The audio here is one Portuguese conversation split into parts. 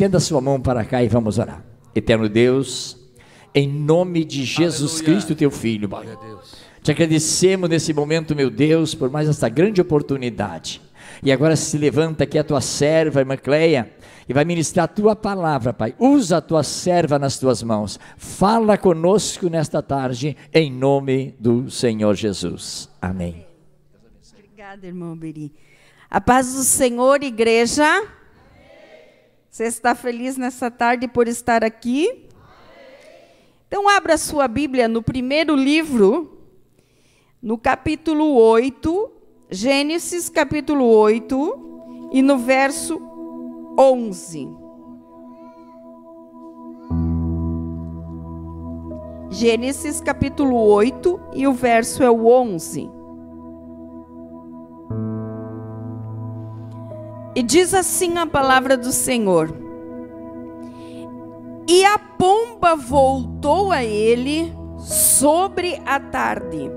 estenda a sua mão para cá e vamos orar. Eterno Deus, em nome de Jesus Cristo, teu Filho, Pai, te agradecemos nesse momento, meu Deus, por mais essa grande oportunidade. E agora se levanta aqui a tua serva, irmã Cleia, e vai ministrar a tua palavra, Pai. Usa a tua serva nas tuas mãos. Fala conosco nesta tarde, em nome do Senhor Jesus. Amém. Obrigada, irmão Beri. A paz do Senhor, igreja. Amém. Você está feliz nessa tarde por estar aqui? Amém. Então, abra sua Bíblia no primeiro livro, no capítulo 8, Gênesis capítulo 8, e no verso 11. Gênesis capítulo 8, e o verso é o 11. E diz assim a palavra do Senhor: E a pomba voltou a ele sobre a tarde,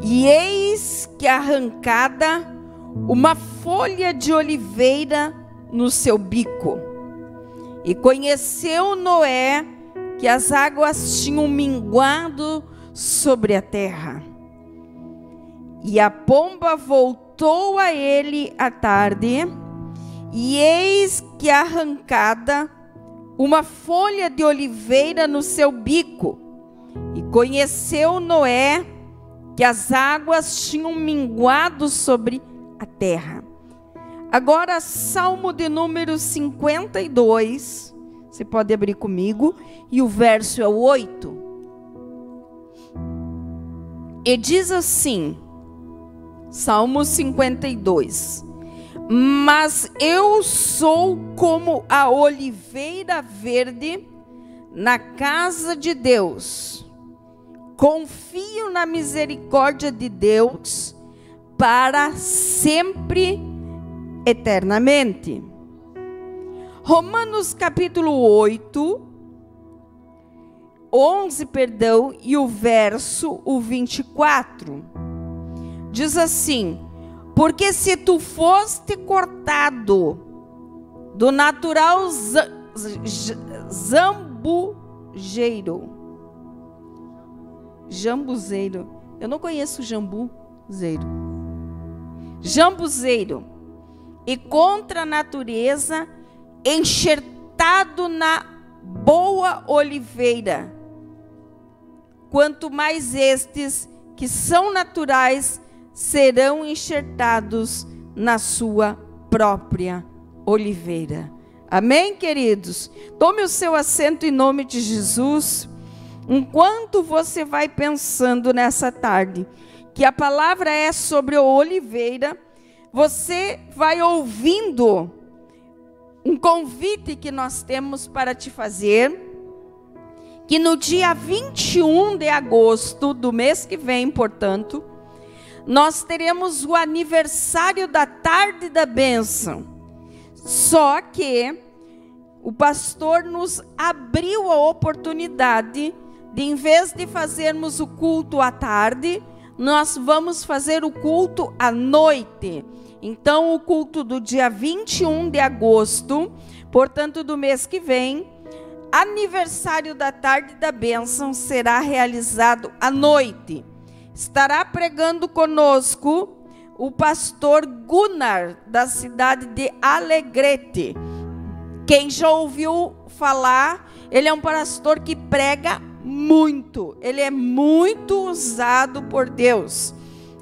e eis que arrancada uma folha de oliveira no seu bico. E conheceu Noé que as águas tinham minguado sobre a terra. E a pomba voltou a ele à tarde, e eis que arrancada uma folha de oliveira no seu bico. E conheceu Noé que as águas tinham minguado sobre a terra. Agora, Salmo de número 52, você pode abrir comigo, e o verso é o 8. E diz assim, Salmo 52: Mas eu sou como a oliveira verde na casa de Deus. Confio na misericórdia de Deus para sempre, eternamente. Romanos capítulo 8, 11, e o verso, o 24. Diz assim: Porque se tu foste cortado do natural jambuzeiro, eu não conheço jambuzeiro, e contra a natureza, enxertado na boa oliveira, quanto mais estes que são naturais serão enxertados na sua própria oliveira. Amém, queridos? Tome o seu assento em nome de Jesus. Enquanto você vai pensando nessa tarde que a palavra é sobre a oliveira, você vai ouvindo um convite que nós temos para te fazer, que no dia 21 de agosto do mês que vem, portanto, nós teremos o aniversário da tarde da bênção. Só que o pastor nos abriu a oportunidade de, em vez de fazermos o culto à tarde, nós vamos fazer o culto à noite. Então, o culto do dia 21 de agosto, portanto, do mês que vem, aniversário da tarde da bênção, será realizado à noite. Estará pregando conosco o pastor Gunnar, da cidade de Alegrete. Quem já ouviu falar, ele é um pastor que prega muito. Ele é muito usado por Deus.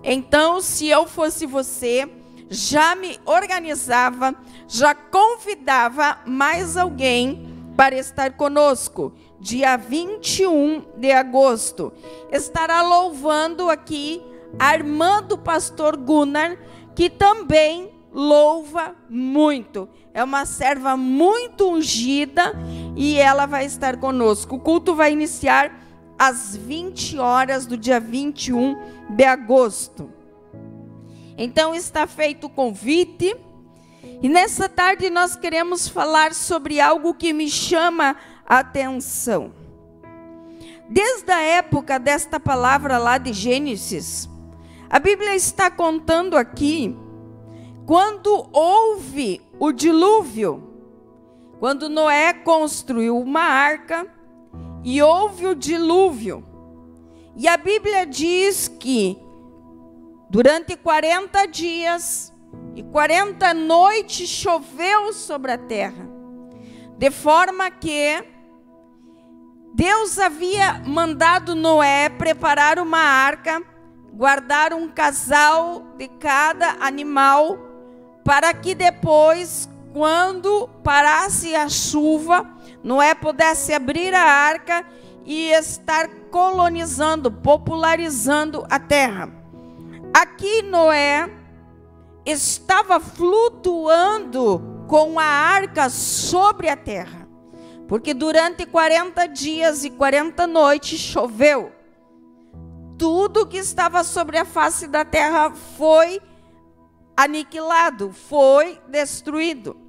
Então, se eu fosse você, já me organizava, já convidava mais alguém para estar conosco. Dia 21 de agosto. Estará louvando aqui a irmã do pastor Gunnar, que também louva muito. É uma serva muito ungida e ela vai estar conosco. O culto vai iniciar às 20 horas do dia 21 de agosto. Então está feito o convite. E nessa tarde nós queremos falar sobre algo que me chama a atenção. Desde a época desta palavra lá de Gênesis, a Bíblia está contando aqui, quando houve o dilúvio, quando Noé construiu uma arca e houve o dilúvio. E a Bíblia diz que durante 40 dias e 40 noites choveu sobre a terra, de forma que Deus havia mandado Noé preparar uma arca, guardar um casal de cada animal, para que depois, quando parasse a chuva, Noé pudesse abrir a arca e estar colonizando, popularizando a terra. Aqui Noé estava flutuando com a arca sobre a terra, porque durante 40 dias e 40 noites choveu. Tudo que estava sobre a face da terra foi aniquilado, foi destruído.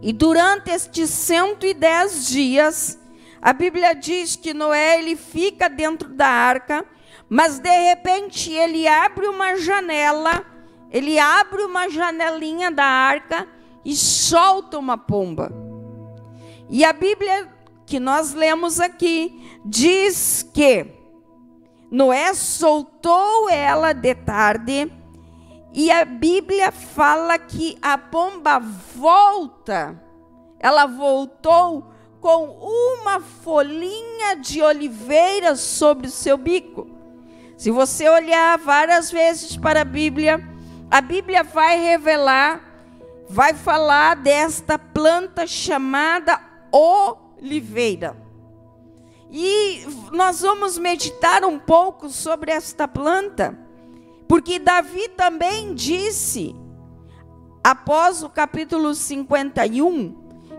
E durante estes 110 dias, a Bíblia diz que Noé ele fica dentro da arca, mas de repente ele abre uma janela, ele abre uma janelinha da arca e solta uma pomba. E a Bíblia que nós lemos aqui diz que Noé soltou ela de tarde, e a Bíblia fala que a pomba volta. Ela voltou com uma folhinha de oliveira sobre o seu bico. Se você olhar várias vezes para a Bíblia vai revelar, vai falar desta planta chamada oliveira. E nós vamos meditar um pouco sobre esta planta, porque Davi também disse, após o capítulo 51,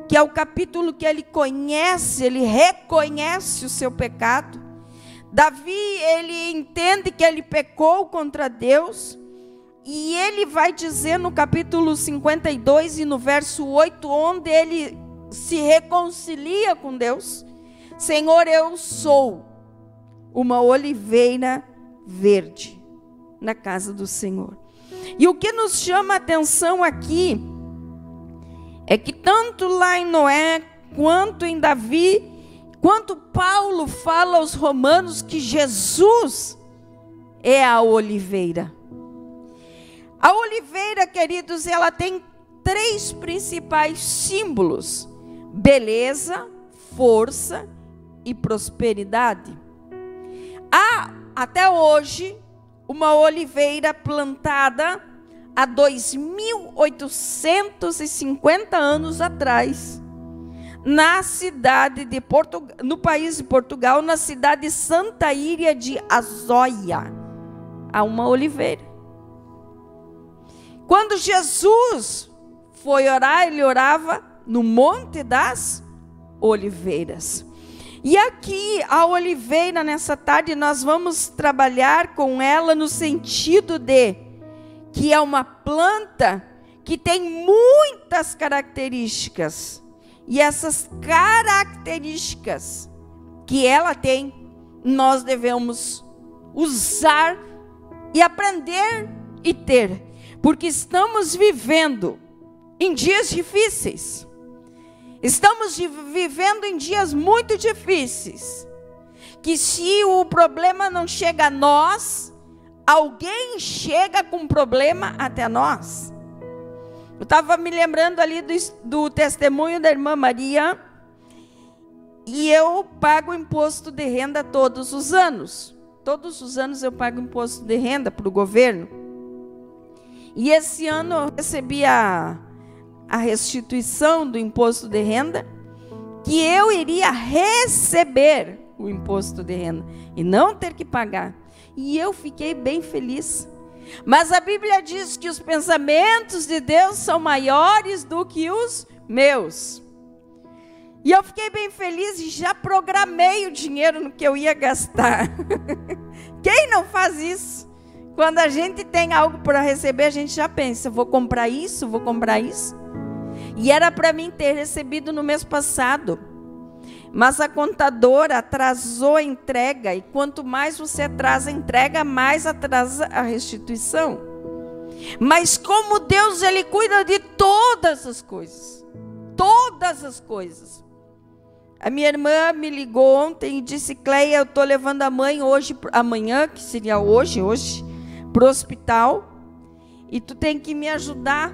que é o capítulo que ele conhece, ele reconhece o seu pecado. Davi, ele entende que ele pecou contra Deus, e ele vai dizer no capítulo 52 e no verso 8, onde ele se reconcilia com Deus: Senhor, eu sou uma oliveira verde na casa do Senhor. E o que nos chama a atenção aqui é que tanto lá em Noé, quanto em Davi, quanto Paulo fala aos romanos que Jesus é a oliveira. A oliveira, queridos, ela tem 3 principais símbolos: beleza, força e prosperidade. Há até hoje uma oliveira plantada há 2.850 anos atrás, na cidade de Portugal, no país de Portugal, na cidade de Santa Iria de Azóia, há uma oliveira. Quando Jesus foi orar, ele orava no Monte das Oliveiras. E aqui a oliveira, nessa tarde, nós vamos trabalhar com ela no sentido de que é uma planta que tem muitas características. E essas características que ela tem, nós devemos usar e aprender e ter. Porque estamos vivendo em dias difíceis. Estamos vivendo em dias muito difíceis. Que se o problema não chega a nós, alguém chega com problema até nós. Eu estava me lembrando ali do testemunho da irmã Maria. E eu pago imposto de renda todos os anos. Todos os anos eu pago imposto de renda para o governo. E esse ano eu recebi a restituição do imposto de renda, que eu iria receber o imposto de renda e não ter que pagar. E eu fiquei bem feliz. Mas a Bíblia diz que os pensamentos de Deus são maiores do que os meus. E eu fiquei bem feliz e já programei o dinheiro no que eu ia gastar. Quem não faz isso? Quando a gente tem algo para receber, a gente já pensa: vou comprar isso, vou comprar isso. E era para mim ter recebido no mês passado. Mas a contadora atrasou a entrega. E quanto mais você atrasa a entrega, mais atrasa a restituição. Mas como Deus, Ele cuida de todas as coisas. Todas todas as coisas. A minha irmã me ligou ontem e disse: Cleia, eu estou levando a mãe amanhã, que seria hoje, para o hospital, e tu tem que me ajudar.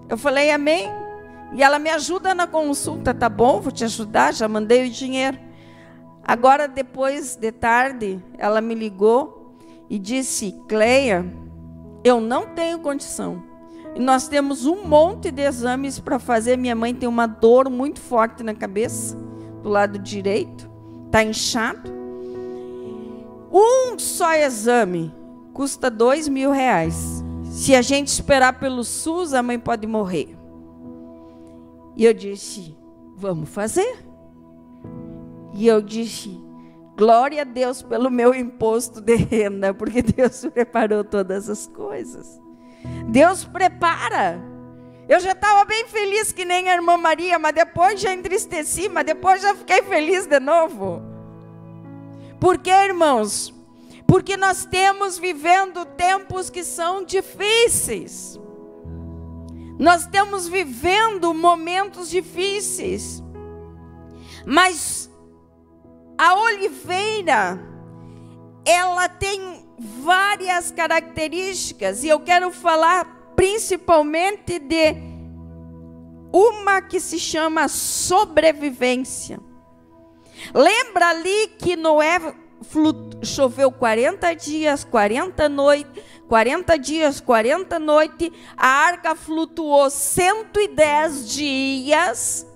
Eu falei: amém. E ela me ajuda na consulta. Tá bom, vou te ajudar, já mandei o dinheiro. Agora, depois de tarde, ela me ligou e disse: Cleia, eu não tenho condição. E nós temos um monte de exames para fazer. Minha mãe tem uma dor muito forte na cabeça, do lado direito, está inchado. Um só exame custa R$2.000. Se a gente esperar pelo SUS, a mãe pode morrer. E eu disse: vamos fazer. E eu disse: glória a Deus pelo meu imposto de renda, porque Deus preparou todas as coisas. Deus prepara. Eu já estava bem feliz que nem a irmã Maria, mas depois já entristeci, mas depois já fiquei feliz de novo. Por quê, irmãos? Porque nós estamos vivendo tempos que são difíceis. Nós estamos vivendo momentos difíceis. Mas a oliveira, ela tem várias características, e eu quero falar principalmente de uma que se chama sobrevivência. Lembra ali que Noé choveu 40 dias, 40 dias, 40 noites, a arca flutuou 110 dias,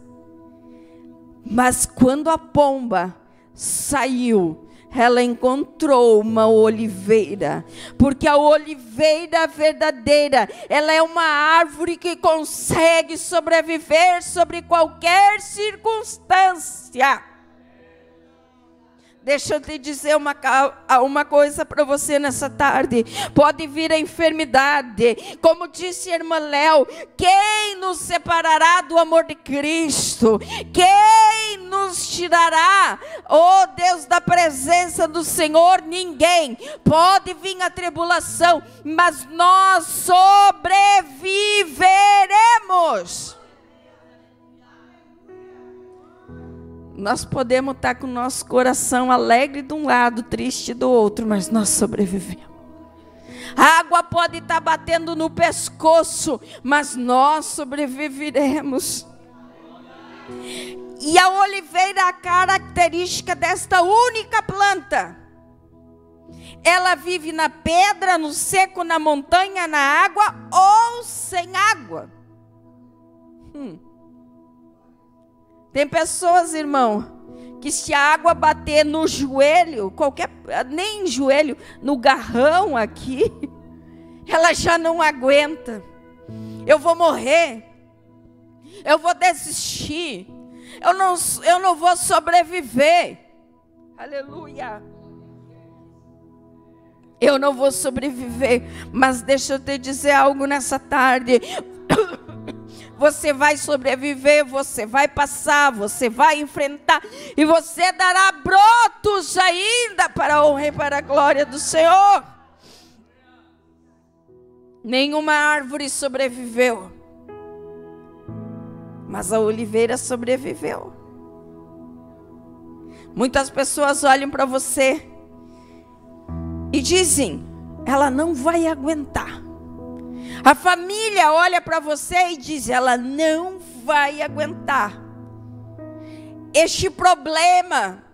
mas quando a pomba saiu, ela encontrou uma oliveira, porque a oliveira verdadeira, ela é uma árvore que consegue sobreviver sobre qualquer circunstância. Deixa eu te dizer uma coisa para você nessa tarde. Pode vir a enfermidade. Como disse a irmã Léo, quem nos separará do amor de Cristo? Quem nos tirará, oh Deus, da presença do Senhor? Ninguém. Pode vir a tribulação, mas nós sobreviveremos. Nós podemos estar com o nosso coração alegre de um lado, triste do outro, mas nós sobrevivemos. A água pode estar batendo no pescoço, mas nós sobreviveremos. E a oliveira, a característica desta única planta, ela vive na pedra, no seco, na montanha, na água ou sem água. Tem pessoas, irmão, que se a água bater no joelho, nem joelho, no garrão aqui, ela já não aguenta. Eu vou morrer, eu vou desistir, eu não vou sobreviver. Aleluia. Eu não vou sobreviver, mas deixa eu te dizer algo nessa tarde. Você vai sobreviver, você vai passar, você vai enfrentar, e você dará brotos ainda para a honra e para a glória do Senhor. Nenhuma árvore sobreviveu, mas a oliveira sobreviveu. Muitas pessoas olham para você e dizem: ela não vai aguentar. A família olha para você e diz: ela não vai aguentar. Este problema,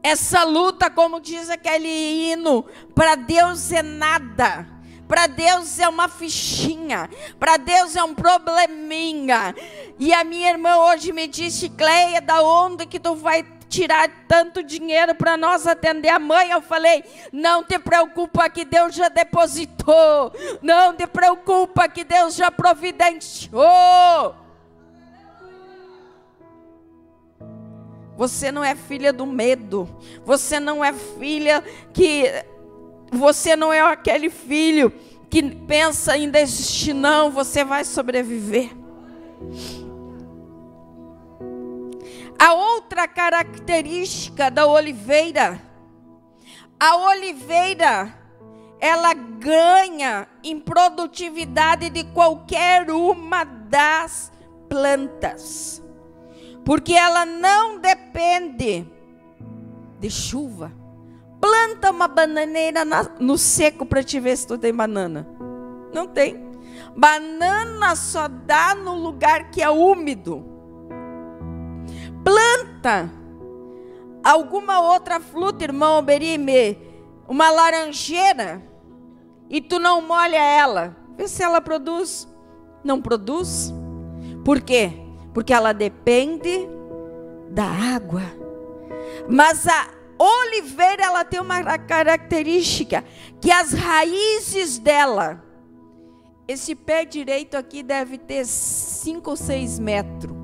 essa luta, como diz aquele hino, para Deus é nada. Para Deus é uma fichinha. Para Deus é um probleminha. E a minha irmã hoje me disse: Cleia, da onde que tu vai tirar tanto dinheiro para nós atender a mãe? Eu falei: não te preocupa que Deus já depositou, não te preocupa que Deus já providenciou. Você não é filha do medo, você não é você não é aquele filho que pensa em desistir. Não, você vai sobreviver. A outra característica da oliveira, a oliveira, ela ganha em produtividade de qualquer uma das plantas. porque ela não depende de chuva. Planta uma bananeira no seco para te ver se tu tem banana. Não tem. Banana só dá no lugar que é úmido. Planta alguma outra fruta, irmão Berime, uma laranjeira, e tu não molha ela, vê se ela produz. Não produz. Por quê? Porque ela depende da água. Mas a oliveira, ela tem uma característica, que as raízes dela, esse pé direito aqui deve ter 5 ou 6 metros.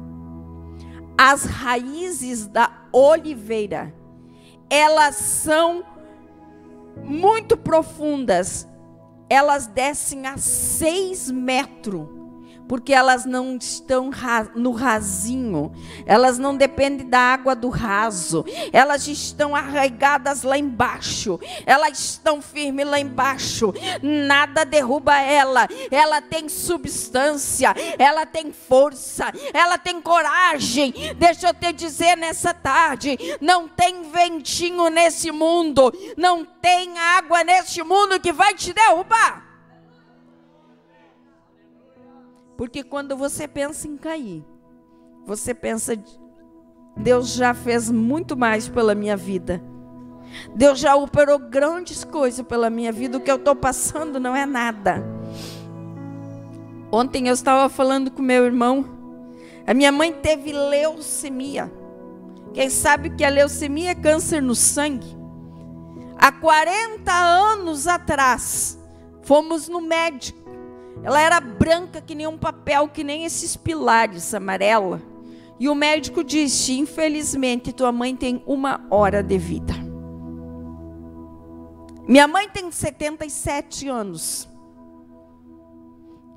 As raízes da oliveira, elas são muito profundas. Elas descem a 6 metros. Porque elas não estão no rasinho. Elas não dependem da água do raso. Elas estão arraigadas lá embaixo. Elas estão firmes lá embaixo. Nada derruba ela. Ela tem substância. Ela tem força. Ela tem coragem. Deixa eu te dizer nessa tarde. Não tem ventinho nesse mundo. Não tem água nesse mundo que vai te derrubar. Porque quando você pensa em cair, você pensa, Deus já fez muito mais pela minha vida. Deus já operou grandes coisas pela minha vida. O que eu estou passando não é nada. Ontem eu estava falando com meu irmão. A minha mãe teve leucemia. Quem sabe que a leucemia é câncer no sangue? Há 40 anos atrás, fomos no médico. Ela era branca que nem um papel, que nem esses pilares amarela. E o médico disse, infelizmente, tua mãe tem 1 hora de vida. Minha mãe tem 77 anos.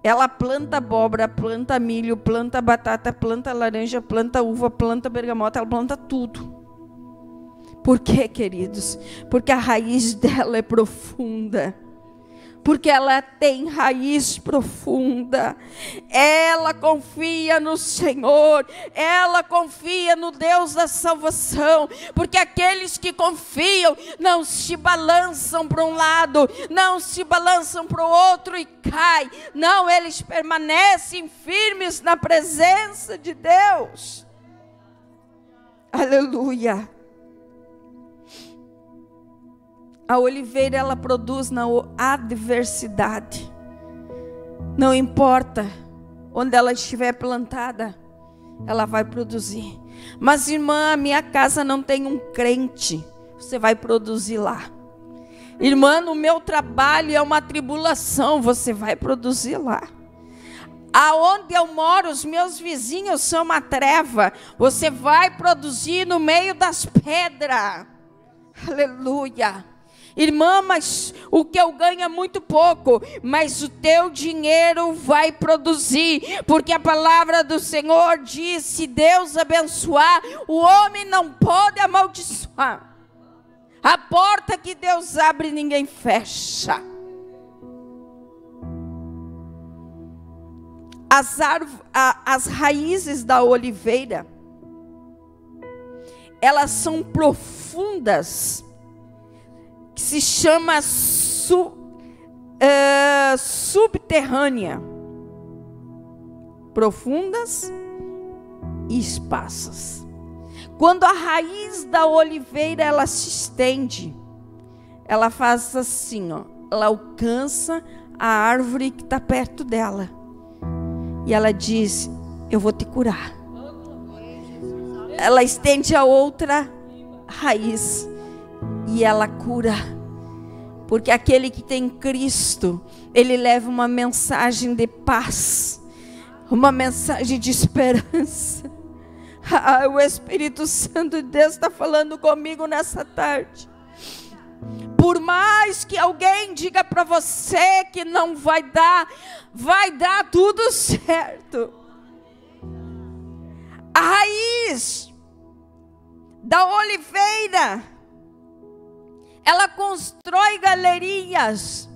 Ela planta abóbora, planta milho, planta batata, planta laranja, planta uva, planta bergamota, ela planta tudo. Por quê, queridos? Porque a raiz dela é profunda. Porque ela tem raiz profunda. Ela confia no Senhor. Ela confia no Deus da salvação. Porque aqueles que confiam não se balançam para um lado, não se balançam para o outro e caem. Não, eles permanecem firmes na presença de Deus. Aleluia. A oliveira, ela produz na adversidade. Não importa onde ela estiver plantada, ela vai produzir. Mas, irmã, a minha casa não tem um crente. Você vai produzir lá. Irmã, no meu trabalho é uma tribulação. Você vai produzir lá. Aonde eu moro, os meus vizinhos são uma treva. Você vai produzir no meio das pedras. Aleluia. Irmã, mas o que eu ganho é muito pouco, mas o teu dinheiro vai produzir, porque a palavra do Senhor diz, se Deus abençoar, o homem não pode amaldiçoar. A porta que Deus abre, ninguém fecha. As raízes da oliveira, elas são profundas, que se chama subterrânea, profundas e esparsas. Quando a raiz da oliveira ela se estende, ela faz assim, ó, ela alcança a árvore que está perto dela e ela diz, eu vou te curar. Ela estende a outra raiz e ela cura, porque aquele que tem Cristo, ele leva uma mensagem de paz, uma mensagem de esperança. O Espírito Santo de Deus está falando comigo nessa tarde. Por mais que alguém diga para você que não vai dar tudo certo. A raiz da oliveira, ela constrói galerias.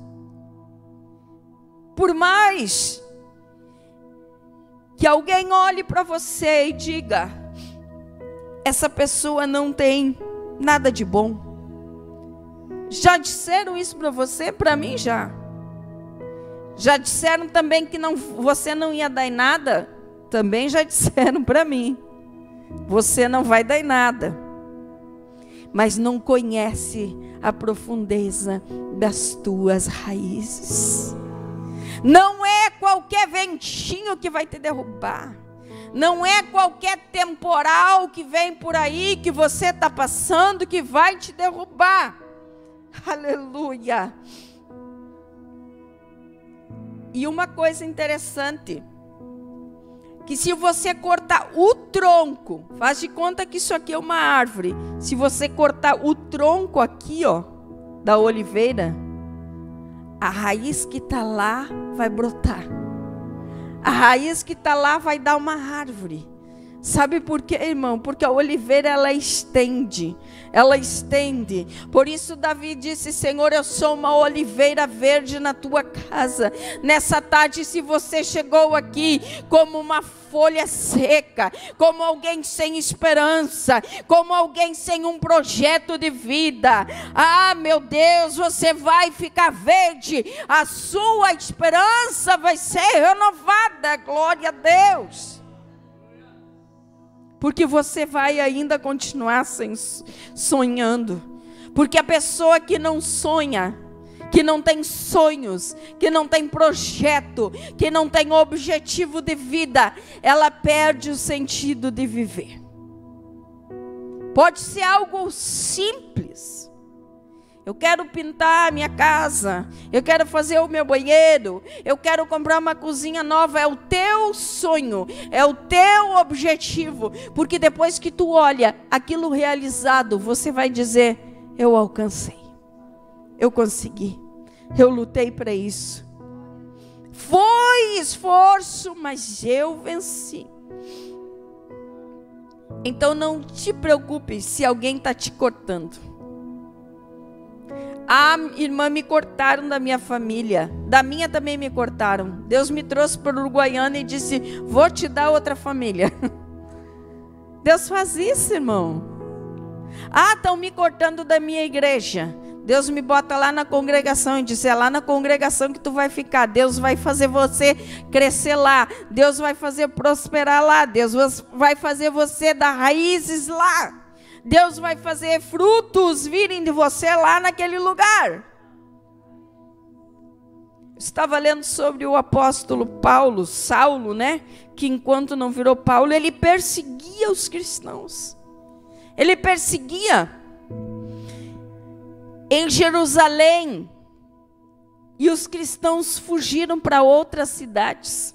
Por mais que alguém olhe para você e diga, essa pessoa não tem nada de bom. Já disseram isso para você? Para mim já. Já disseram também que você não ia dar em nada? Também já disseram para mim. Você não vai dar em nada. Mas não conhece a profundeza das tuas raízes. Não é qualquer ventinho que vai te derrubar. Não é qualquer temporal que vem por aí, que você está passando, que vai te derrubar. Aleluia. E uma coisa interessante, que se você cortar o tronco, faz de conta que isso aqui é uma árvore. Se você cortar o tronco aqui, ó, da oliveira, a raiz que está lá vai brotar. A raiz que está lá vai dar uma árvore. Sabe por quê, irmão? Porque a oliveira, ela estende. Ela estende. Por isso Davi disse: Senhor, eu sou uma oliveira verde na tua casa. Nessa tarde, se você chegou aqui como uma folha seca, como alguém sem esperança, como alguém sem um projeto de vida, ah, meu Deus, você vai ficar verde. A sua esperança vai ser renovada. Glória a Deus. Porque você vai ainda continuar sonhando. Porque a pessoa que não sonha, que não tem sonhos, que não tem projeto, que não tem objetivo de vida, ela perde o sentido de viver. Pode ser algo simples. Eu quero pintar a minha casa, eu quero fazer o meu banheiro, eu quero comprar uma cozinha nova. É o teu sonho, é o teu objetivo, porque depois que tu olha aquilo realizado, você vai dizer: eu alcancei, eu consegui, eu lutei para isso. Foi esforço, mas eu venci. Então não te preocupe se alguém está te cortando. Ah, irmã, me cortaram da minha família. Da minha também me cortaram. Deus me trouxe para o Uruguaiana e disse: vou te dar outra família. Deus faz isso, irmão. Ah, estão me cortando da minha igreja. Deus me bota lá na congregação e diz: é lá na congregação que tu vai ficar. Deus vai fazer você crescer lá. Deus vai fazer prosperar lá. Deus vai fazer você dar raízes lá. Deus vai fazer frutos virem de você lá naquele lugar. Estava lendo sobre o apóstolo Paulo, Saulo, né? Que enquanto não virou Paulo, ele perseguia os cristãos. Ele perseguia em Jerusalém. E os cristãos fugiram para outras cidades.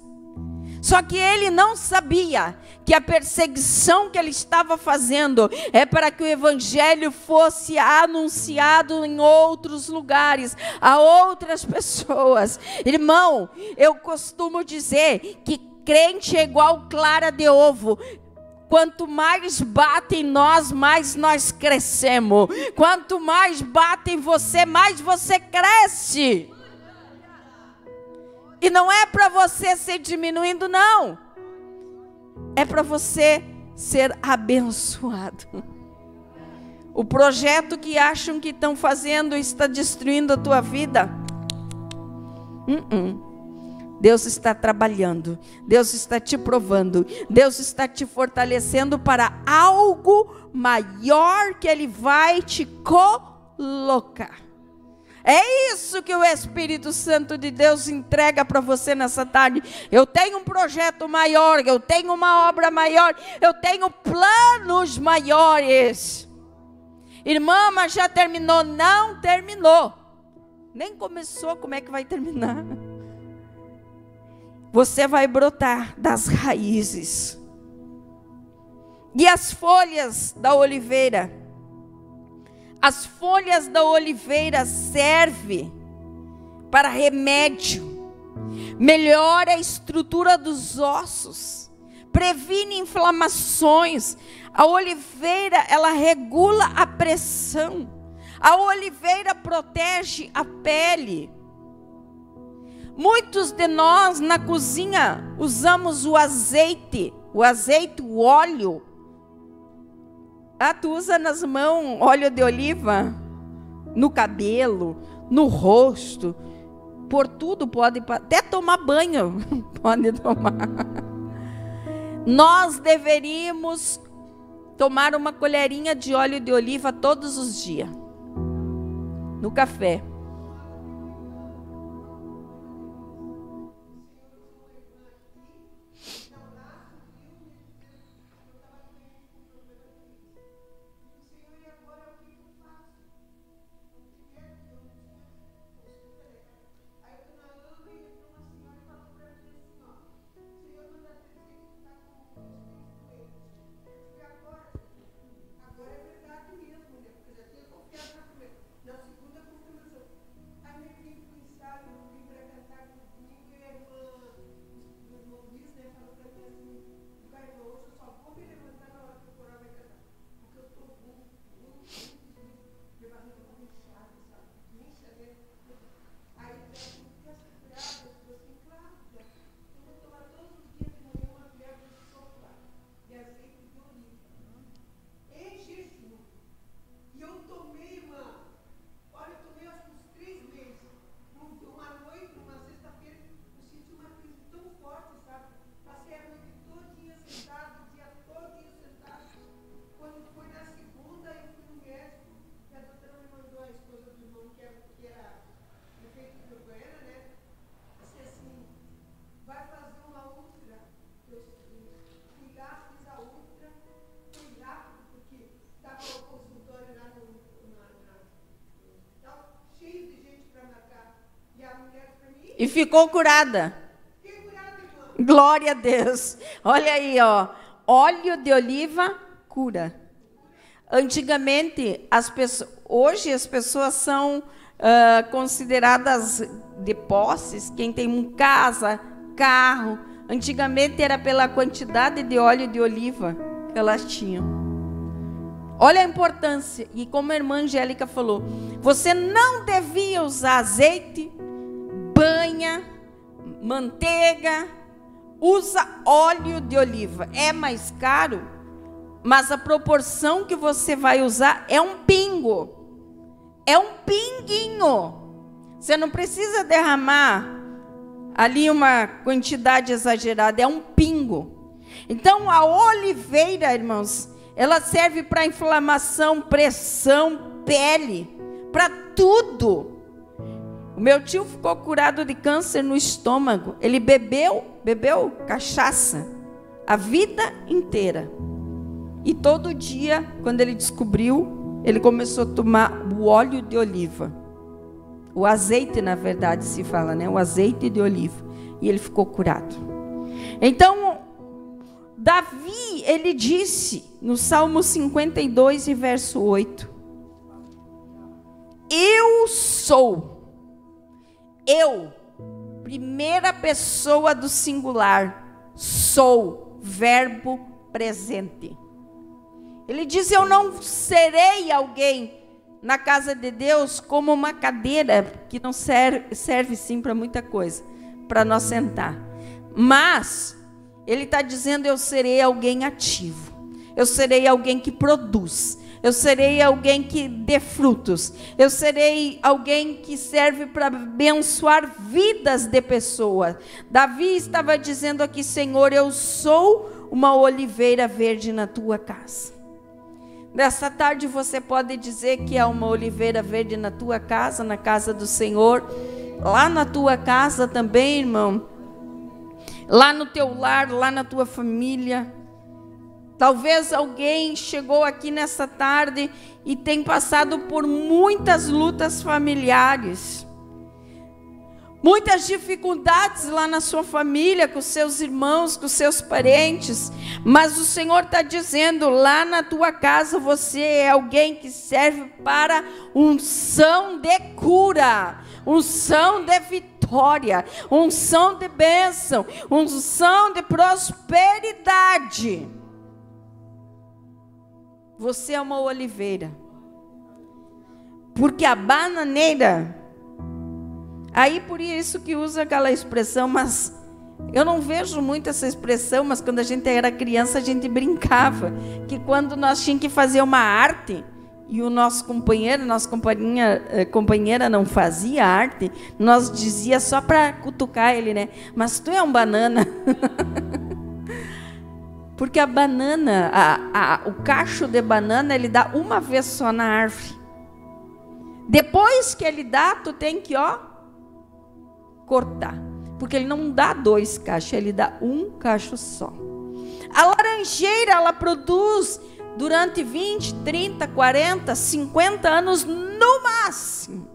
Só que ele não sabia que a perseguição que ele estava fazendo é para que o evangelho fosse anunciado em outros lugares, a outras pessoas. Irmão, eu costumo dizer que crente é igual clara de ovo. Quanto mais bate em nós, mais nós crescemos. Quanto mais bate em você, mais você cresce. E não é para você ser diminuindo, não. É para você ser abençoado. O projeto que acham que estão fazendo está destruindo a tua vida. Deus está trabalhando. Deus está te provando. Deus está te fortalecendo para algo maior que Ele vai te colocar. É isso que o Espírito Santo de Deus entrega para você nessa tarde. Eu tenho um projeto maior, eu tenho uma obra maior, eu tenho planos maiores. Irmã, mas já terminou? Não terminou. Nem começou, como é que vai terminar? Você vai brotar das raízes. E as folhas da oliveira? As folhas da oliveira servem para remédio, melhora a estrutura dos ossos, previne inflamações. A oliveira, ela regula a pressão. A oliveira protege a pele. Muitos de nós na cozinha usamos o azeite, o óleo Ah, tu usa nas mãos óleo de oliva? No cabelo, no rosto, por tudo pode, até tomar banho, pode tomar. Nós deveríamos tomar uma colherinha de óleo de oliva todos os dias, no café. E ficou curada. Glória a Deus. Olha aí, ó. Óleo de oliva cura. Antigamente, hoje as pessoas são consideradas de posses, quem tem casa, carro. Antigamente era pela quantidade de óleo de oliva que elas tinham. Olha a importância. E como a irmã Angélica falou, você não devia usar azeite, banha, manteiga, usa óleo de oliva. É mais caro, mas a proporção que você vai usar é um pingo. É um pinguinho. Você não precisa derramar ali uma quantidade exagerada, é um pingo. Então a oliveira, irmãos, ela serve para inflamação, pressão, pele, para tudo. O meu tio ficou curado de câncer no estômago. Ele bebeu cachaça a vida inteira. E todo dia, quando ele descobriu, ele começou a tomar o óleo de oliva. O azeite, na verdade, se fala, né? O azeite de oliva. E ele ficou curado. Então, Davi, ele disse no Salmo 52 e verso 8: eu sou. Eu, primeira pessoa do singular, sou, verbo presente. Ele diz: eu não serei alguém na casa de Deus como uma cadeira, que não serve sim para muita coisa, para nós sentar. Mas, ele está dizendo: eu serei alguém ativo, eu serei alguém que produz, eu serei alguém que dê frutos, eu serei alguém que serve para abençoar vidas de pessoas. Davi estava dizendo aqui: Senhor, eu sou uma oliveira verde na tua casa. Nessa tarde você pode dizer que é uma oliveira verde na tua casa, na casa do Senhor, lá na tua casa também, irmão, lá no teu lar, lá na tua família. Talvez alguém chegou aqui nessa tarde e tem passado por muitas lutas familiares, muitas dificuldades lá na sua família, com seus irmãos, com seus parentes. Mas o Senhor está dizendo: lá na tua casa você é alguém que serve para unção de cura, unção de vitória, unção de bênção, unção de prosperidade. Você é uma oliveira. Porque a bananeira, aí por isso que usa aquela expressão, mas Eu não vejo muito essa expressão, mas quando a gente era criança, a gente brincava que quando nós tínhamos que fazer uma arte e o nosso companheiro, nossa companheira não fazia arte, nós dizia só para cutucar ele, né? Mas tu é um banana. Porque a banana, o cacho de banana, ele dá uma vez só na árvore. Depois que ele dá, tu tem que, cortar. Porque ele não dá 2 cachos, ele dá um cacho só. A laranjeira, ela produz durante 20, 30, 40, 50 anos no máximo.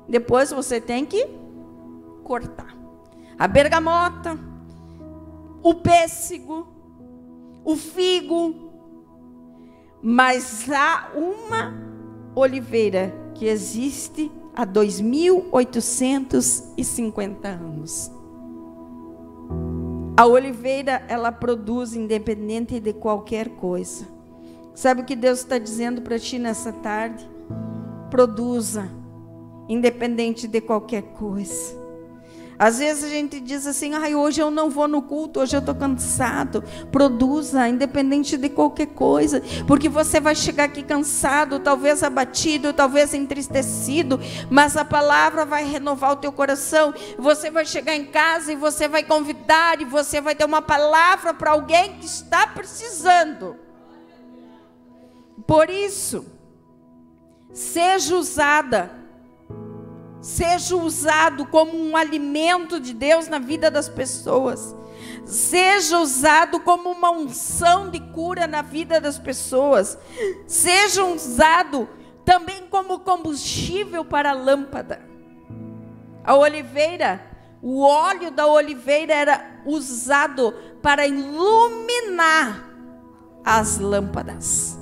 Depois você tem que cortar. A bergamota, o pêssego, o figo. Mas há uma oliveira que existe há 2.850 anos. A oliveira, ela produz independente de qualquer coisa. Sabe o que Deus está dizendo para ti nessa tarde? Produza, independente de qualquer coisa. Às vezes a gente diz assim, hoje eu não vou no culto, hoje eu estou cansado. Produza, independente de qualquer coisa, porque você vai chegar aqui cansado, talvez abatido, talvez entristecido, mas a palavra vai renovar o teu coração. Você vai chegar em casa e você vai convidar, e você vai ter uma palavra para alguém que está precisando. Por isso, seja usado como um alimento de Deus na vida das pessoas. Seja usado como uma unção de cura na vida das pessoas. Seja usado também como combustível para a lâmpada. A oliveira, o óleo da oliveira era usado para iluminar as lâmpadas.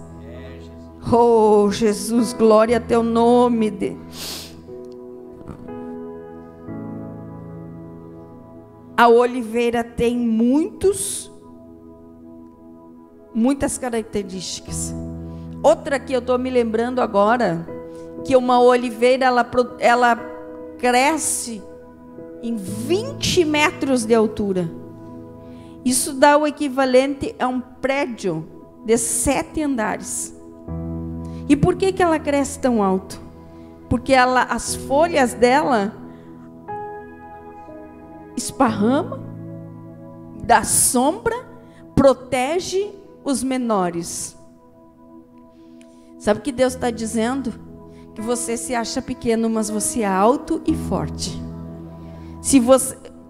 Oh, Jesus, glória a teu nome. A oliveira tem muitas características. Outra que eu estou me lembrando agora, que uma oliveira, ela cresce em 20 metros de altura. Isso dá o equivalente a um prédio de 7 andares. E por que ela cresce tão alto? Porque as folhas dela esparrama, dá sombra, protege os menores. Sabe o que Deus está dizendo? Que você se acha pequeno, mas você é alto e forte.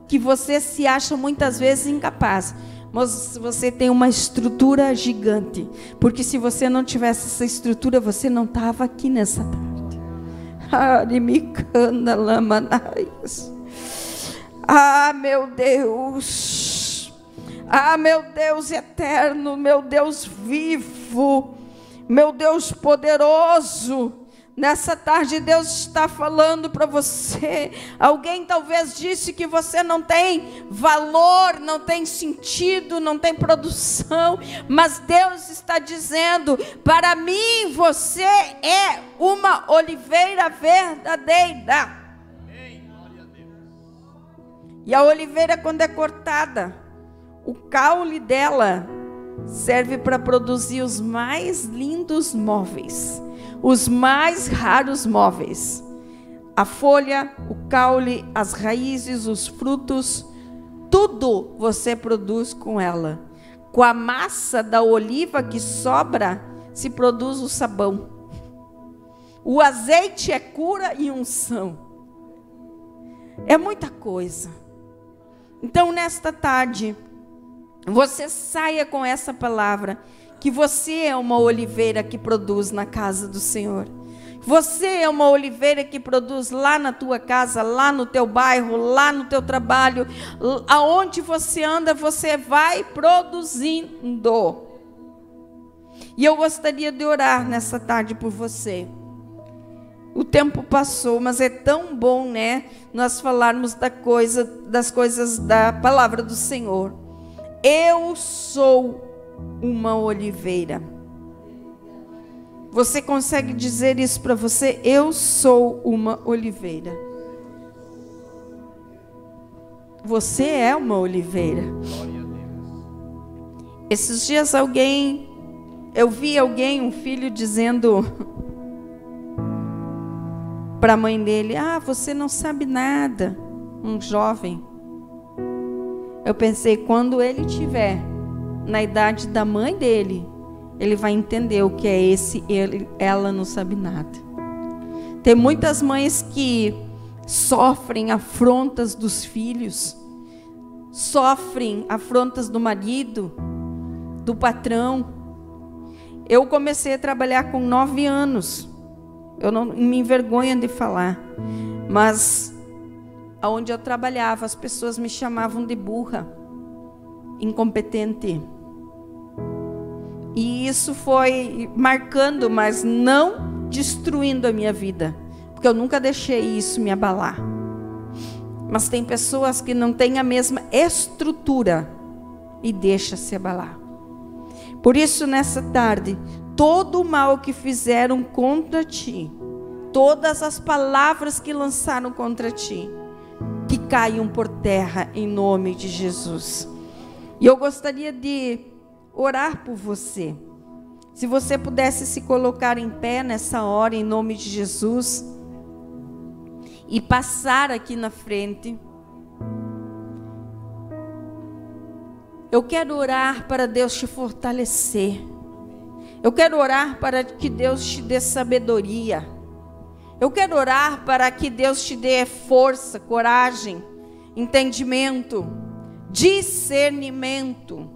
Que você se acha muitas vezes incapaz, mas você tem uma estrutura gigante. Porque se você não tivesse essa estrutura, você não estava aqui nessa tarde. Meu Deus. Meu Deus eterno, meu Deus vivo, meu Deus poderoso. Nessa tarde Deus está falando para você. Alguém talvez disse que você não tem valor, não tem sentido, não tem produção, mas Deus está dizendo: para mim você é uma oliveira verdadeira. E a oliveira, quando é cortada, o caule dela serve para produzir os mais lindos móveis, os mais raros móveis. A folha, o caule, as raízes, os frutos, tudo você produz com ela. Com a massa da oliva que sobra, se produz o sabão. O azeite é cura e unção. É muita coisa. Então, nesta tarde, você saia com essa palavra, que você é uma oliveira que produz na casa do Senhor. Você é uma oliveira que produz lá na tua casa, lá no teu bairro, lá no teu trabalho. Aonde você anda, você vai produzindo. E eu gostaria de orar nessa tarde por você. O tempo passou, mas é tão bom, né? Nós falarmos das coisas da palavra do Senhor. Eu sou uma oliveira. Você consegue dizer isso para você? Eu sou uma oliveira. você é uma oliveira. Esses dias eu vi um filho dizendo para a mãe dele: você não sabe nada. Um jovem. Eu pensei, quando ele tiver na idade da mãe dele, ele vai entender o que é ela não sabe nada. Tem muitas mães que sofrem afrontas dos filhos, sofrem afrontas do marido, do patrão. Eu comecei a trabalhar com 9 anos. Eu não me envergonho de falar, mas onde eu trabalhava, as pessoas me chamavam de burra, incompetente. E isso foi marcando, mas não destruindo a minha vida, porque eu nunca deixei isso me abalar. Mas tem pessoas que não têm a mesma estrutura e deixam se abalar. Por isso, nessa tarde, todo o mal que fizeram contra ti, todas as palavras que lançaram contra ti, que caiam por terra em nome de Jesus. E eu gostaria de orar por você. Se você pudesse se colocar em pé nessa hora, em nome de Jesus, e passar aqui na frente. Eu quero orar para Deus te fortalecer. Eu quero orar para que Deus te dê sabedoria. Eu quero orar para que Deus te dê força, coragem, entendimento, discernimento.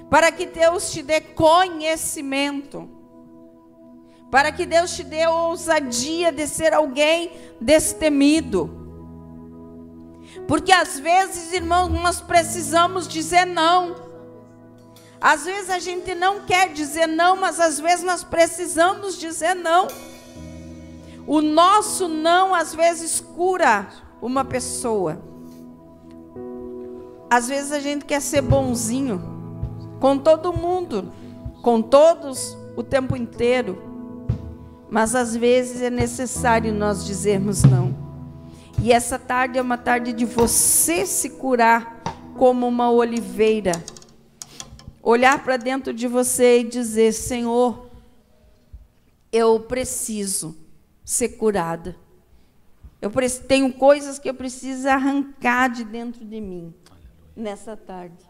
Para que Deus te dê conhecimento. Para que Deus te dê ousadia de ser alguém destemido. Porque às vezes, irmãos, nós precisamos dizer não. Às vezes a gente não quer dizer não, mas às vezes nós precisamos dizer não. O nosso não, às vezes, cura uma pessoa. Às vezes a gente quer ser bonzinho com todo mundo, com todos, o tempo inteiro. Mas às vezes é necessário nós dizermos não. E essa tarde é uma tarde de você se curar como uma oliveira. Olhar para dentro de você e dizer: Senhor, eu preciso ser curada. Tenho coisas que eu preciso arrancar de dentro de mim nessa tarde.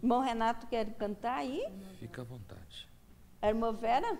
Irmão Renato quer cantar aí? Fica à vontade. A irmã Vera?